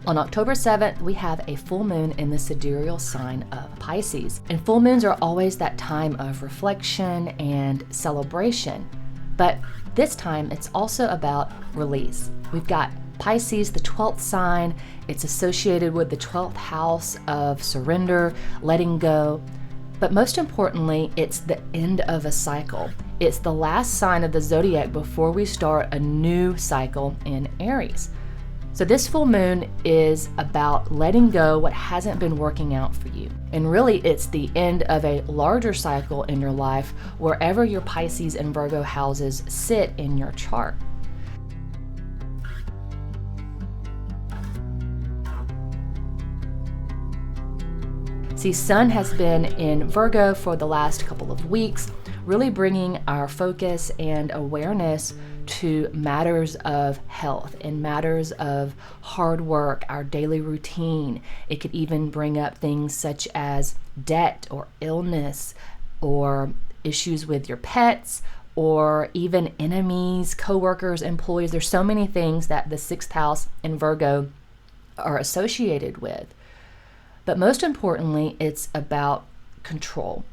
On October 7th, we have a full moon in the sidereal sign of Pisces. And full moons are always that time of reflection and celebration. But this time, it's also about release. We've got Pisces, the 12th sign. It's associated with the 12th house of surrender, letting go. But most importantly, it's the end of a cycle. It's the last sign of the zodiac before we start a new cycle in Aries. So this full moon is about letting go what hasn't been working out for you. And really, it's the end of a larger cycle in your life, wherever your Pisces and Virgo houses sit in your chart. See, Sun has been in Virgo for the last couple of weeks, really bringing our focus and awareness to matters of health and matters of hard work, our daily routine. It could even bring up things such as debt or illness or issues with your pets or even enemies, coworkers, employees. There's so many things that the 6th house in Virgo are associated with. But most importantly, it's about control.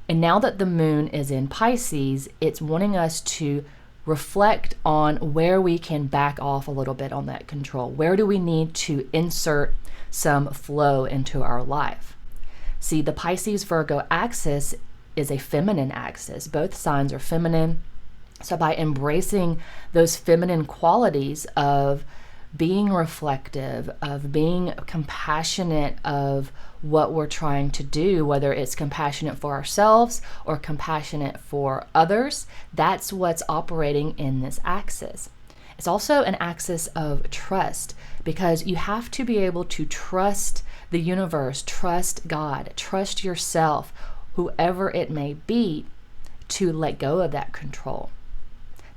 And now that the moon is in Pisces, it's wanting us to reflect on where we can back off a little bit on that control. Where do we need to insert some flow into our life? See, the Pisces-Virgo axis is a feminine axis. Both signs are feminine. So by embracing those feminine qualities of being reflective, of being compassionate of what we're trying to do, whether it's compassionate for ourselves or compassionate for others, that's what's operating in this axis. It's also an axis of trust, because you have to be able to trust the universe, trust God, trust yourself, whoever it may be, to let go of that control.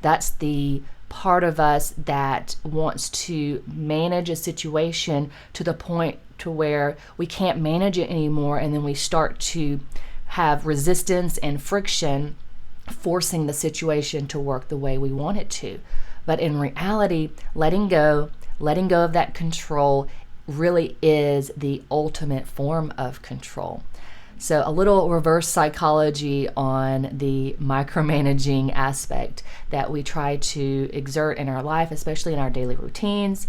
That's the part of us that wants to manage a situation to the point to where we can't manage it anymore, and then we start to have resistance and friction, forcing the situation to work the way we want it to. But in reality, letting go of that control really is the ultimate form of control. So a little reverse psychology on the micromanaging aspect that we try to exert in our life, especially in our daily routines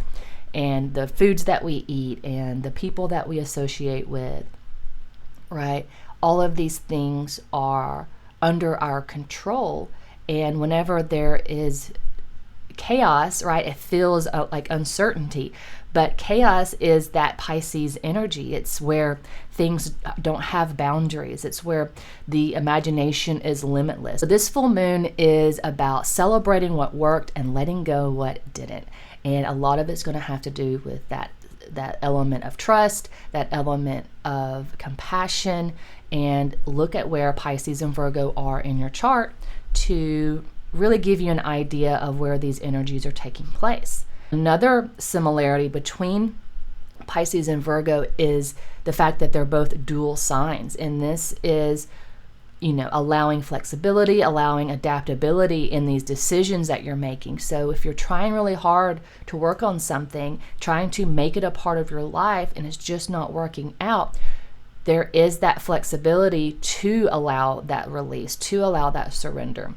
and the foods that we eat and the people that we associate with, right? All of these things are under our control. And whenever there is chaos, right, it feels like uncertainty. But chaos is that Pisces energy. It's where things don't have boundaries. It's where the imagination is limitless. So this full moon is about celebrating what worked and letting go what didn't. And a lot of it's going to have to do with that element of trust, that element of compassion, and look at where Pisces and Virgo are in your chart to really give you an idea of where these energies are taking place. Another similarity between Pisces and Virgo is the fact that they're both dual signs. And this is, allowing flexibility, allowing adaptability in these decisions that you're making. So if you're trying really hard to work on something, trying to make it a part of your life, and it's just not working out, there is that flexibility to allow that release, to allow that surrender.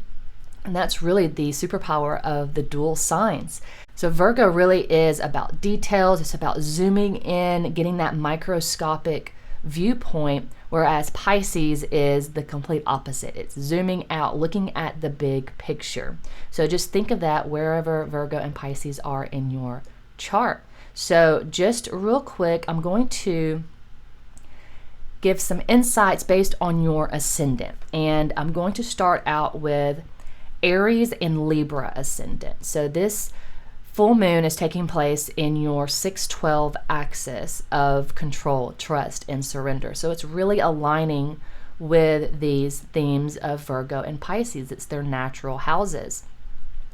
And that's really the superpower of the dual signs. So Virgo really is about details. It's about zooming in, getting that microscopic viewpoint, whereas Pisces is the complete opposite. It's zooming out, looking at the big picture. So just think of that wherever Virgo and Pisces are in your chart. So just real quick, I'm going to give some insights based on your ascendant. And I'm going to start out with Aries and Libra ascendant. So this full moon is taking place in your 6-12 axis of control, trust, and surrender. So it's really aligning with these themes of Virgo and Pisces. It's their natural houses.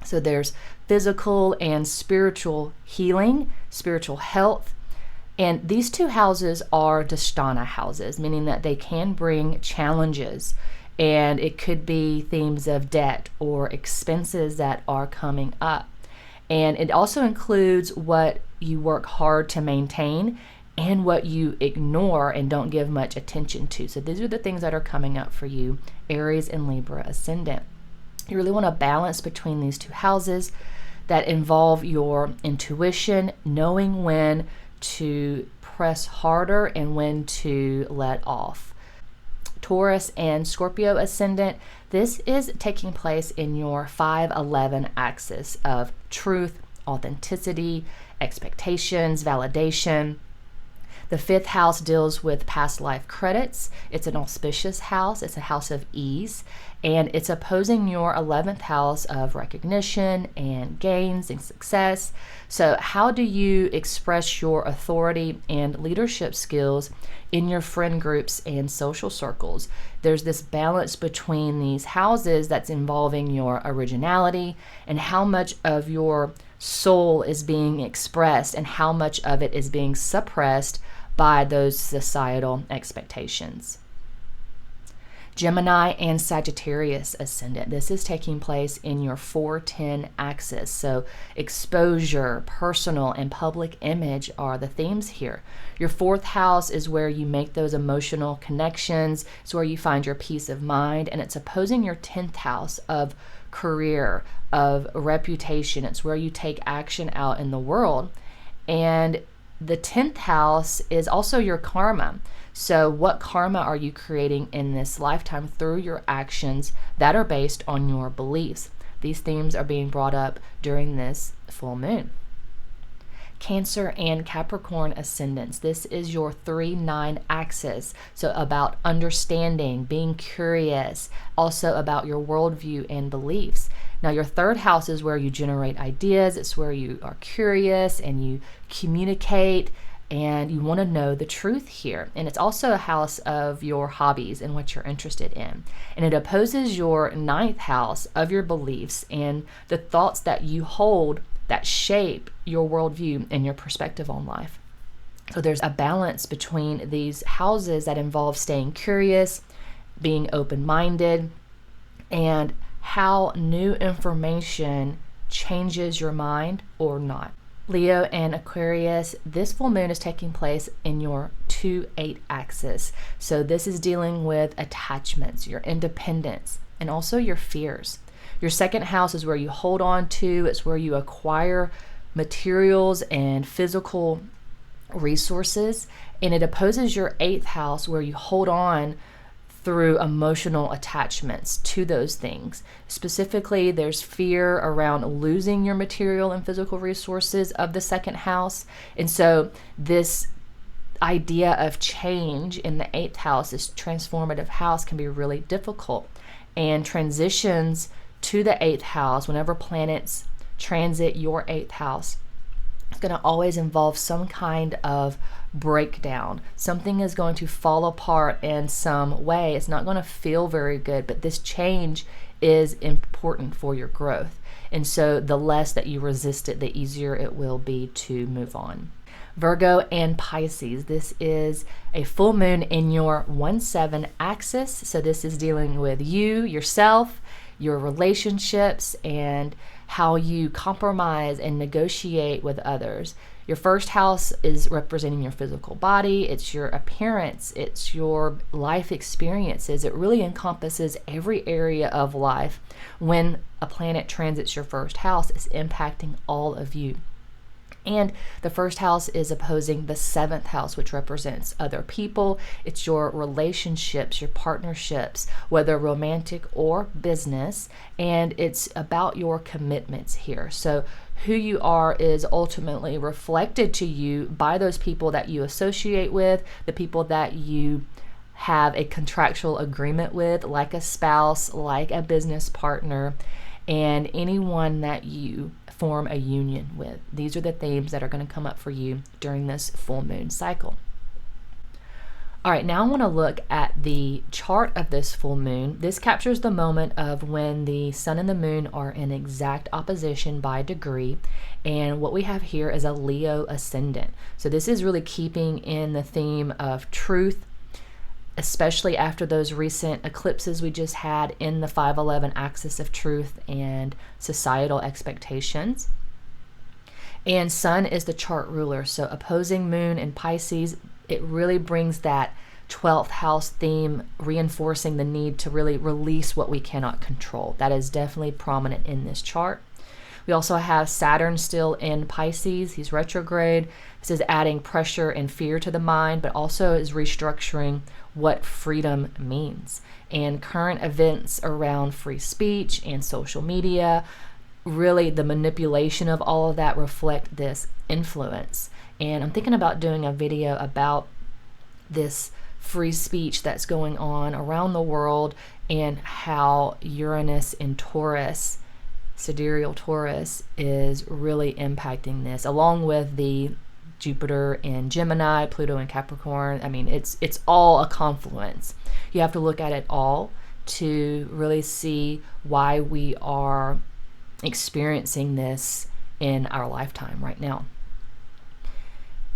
So there's physical and spiritual healing, spiritual health. And these two houses are Dhisthana houses, meaning that they can bring challenges. And it could be themes of debt or expenses that are coming up. And it also includes what you work hard to maintain and what you ignore and don't give much attention to. So these are the things that are coming up for you, Aries and Libra ascendant. You really want to balance between these two houses that involve your intuition, knowing when to press harder and when to let off. Taurus and Scorpio ascendant, this is taking place in your 5-11 axis of truth, authenticity, expectations, validation. The 5th house deals with past life credits. It's an auspicious house. It's a house of ease. And it's opposing your 11th house of recognition and gains and success. So how do you express your authority and leadership skills in your friend groups and social circles? There's this balance between these houses that's involving your originality and how much of your soul is being expressed and how much of it is being suppressed by those societal expectations. Gemini and Sagittarius ascendant. This is taking place in your 4-10 axis. So exposure, personal, and public image are the themes here. Your 4th house is where you make those emotional connections. It's where you find your peace of mind, and it's opposing your 10th house of career, of reputation. It's where you take action out in the world. And the 10th house is also your karma. So what karma are you creating in this lifetime through your actions that are based on your beliefs? These themes are being brought up during this full moon. Cancer and Capricorn ascendants. This is your 3-9 axis. So about understanding, being curious, also about your worldview and beliefs. Now your 3rd house is where you generate ideas. It's where you are curious and you communicate and you want to know the truth here. And it's also a house of your hobbies and what you're interested in. And it opposes your 9th house of your beliefs and the thoughts that you hold that shape your worldview and your perspective on life. So there's a balance between these houses that involve staying curious, being open-minded, and how new information changes your mind or not. Leo and Aquarius, this full moon is taking place in your 2-8 axis. So this is dealing with attachments, your independence, and also your fears. Your 2nd house is where you hold on to. It's where you acquire materials and physical resources. And it opposes your 8th house where you hold on through emotional attachments to those things. Specifically, there's fear around losing your material and physical resources of the 2nd house. And so this idea of change in the 8th house, this transformative house, can be really difficult. And transitions to the 8th house, whenever planets transit your 8th house, it's going to always involve some kind of breakdown. Something is going to fall apart in some way. It's not going to feel very good, but this change is important for your growth. And so the less that you resist it, the easier it will be to move on. Virgo and Pisces. This is a full moon in your 1-7 axis. So this is dealing with you, yourself, your relationships, and how you compromise and negotiate with others. Your 1st house is representing your physical body. It's your appearance. It's your life experiences. It really encompasses every area of life. When a planet transits your 1st house, it's impacting all of you. And the 1st house is opposing the 7th house, which represents other people. It's your relationships, your partnerships, whether romantic or business. And it's about your commitments here. So who you are is ultimately reflected to you by those people that you associate with, the people that you have a contractual agreement with, like a spouse, like a business partner, and anyone that you form a union with. These are the themes that are going to come up for you during this full moon cycle. All right, now I want to look at the chart of this full moon. This captures the moment of when the sun and the moon are in exact opposition by degree. And what we have here is a Leo ascendant. So this is really keeping in the theme of truth, especially after those recent eclipses we just had in the 5-11 axis of truth and societal expectations. And Sun is the chart ruler. So opposing Moon in Pisces, it really brings that 12th house theme, reinforcing the need to really release what we cannot control. That is definitely prominent in this chart. We also have Saturn still in Pisces. He's retrograde. This is adding pressure and fear to the mind, but also is restructuring what freedom means. And current events around free speech and social media, really the manipulation of all of that reflect this influence. And I'm thinking about doing a video about this free speech that's going on around the world and how Uranus in Taurus, Sidereal Taurus, is really impacting this, along with the Jupiter in Gemini, Pluto in Capricorn. I mean, it's all a confluence. You have to look at it all to really see why we are experiencing this in our lifetime right now.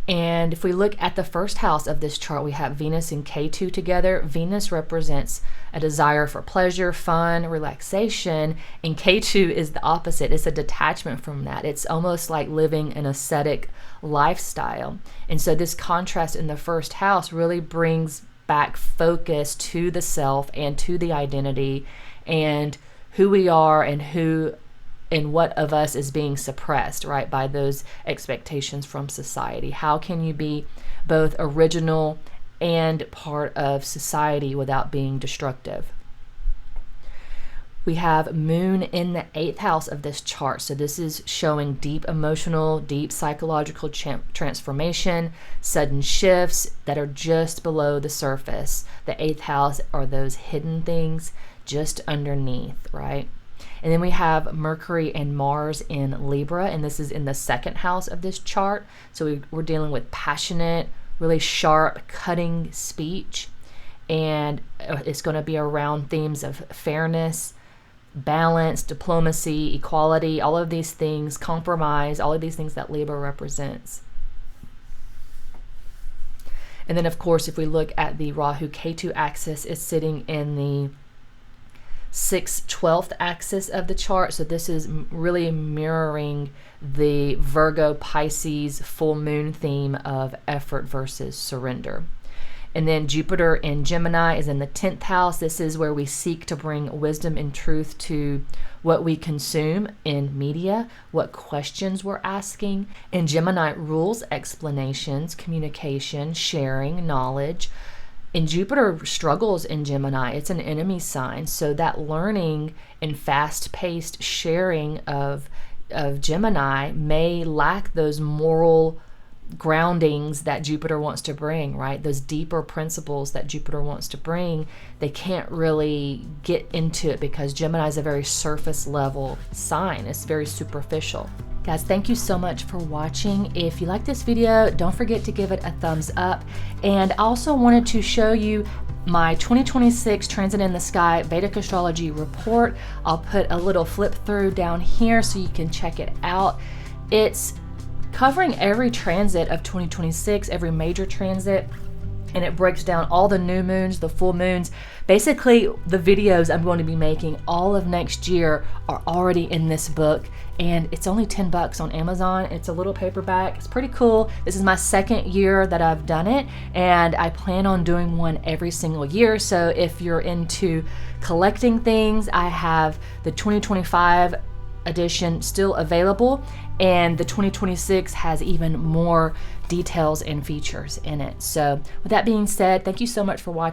And if we look at the first house of this chart, we have Venus and K2 together. Venus represents a desire for pleasure, fun, relaxation, and K2 is the opposite. It's a detachment from that. It's almost like living an ascetic lifestyle. And so this contrast in the first house really brings back focus to the self and to the identity and who we are and what of us is being suppressed, right, by those expectations from society. How can you be both original and part of society without being destructive? We have Moon in the 8th house of this chart. So this is showing deep emotional, deep psychological transformation, sudden shifts that are just below the surface. The 8th house are those hidden things just underneath, right? And then we have Mercury and Mars in Libra, and this is in the 2nd house of this chart. So we're dealing with passionate, really sharp, cutting speech. And it's going to be around themes of fairness, balance, diplomacy, equality, all of these things, compromise, all of these things that Libra represents. And then, of course, if we look at the Rahu-Ketu axis, it's sitting in the 6/12th axis of the chart. So this is really mirroring the Virgo Pisces full moon theme of effort versus surrender. And then Jupiter in Gemini is in the 10th house. This is where we seek to bring wisdom and truth to what we consume in media, what questions we're asking. And Gemini rules explanations, communication, sharing, knowledge. And Jupiter struggles in Gemini. It's an enemy sign. So that learning and fast-paced sharing of Gemini may lack those moral groundings that Jupiter wants to bring, right? Those deeper principles that Jupiter wants to bring, they can't really get into it because Gemini is a very surface level sign. It's very superficial. Guys, thank you so much for watching. If you like this video, don't forget to give it a thumbs up. And I also wanted to show you my 2026 Transit in the Sky Vedic Astrology report. I'll put a little flip through down here so you can check it out. It's covering every transit of 2026, every major transit, and it breaks down all the new moons, the full moons. Basically, the videos I'm going to be making all of next year are already in this book, and it's only $10 on Amazon. It's a little paperback. It's pretty cool. This is my 2nd year that I've done it, and I plan on doing one every single year. So if you're into collecting things, I have the 2025 edition still available, and the 2026 has even more details and features in it. So with that being said, thank you so much for watching.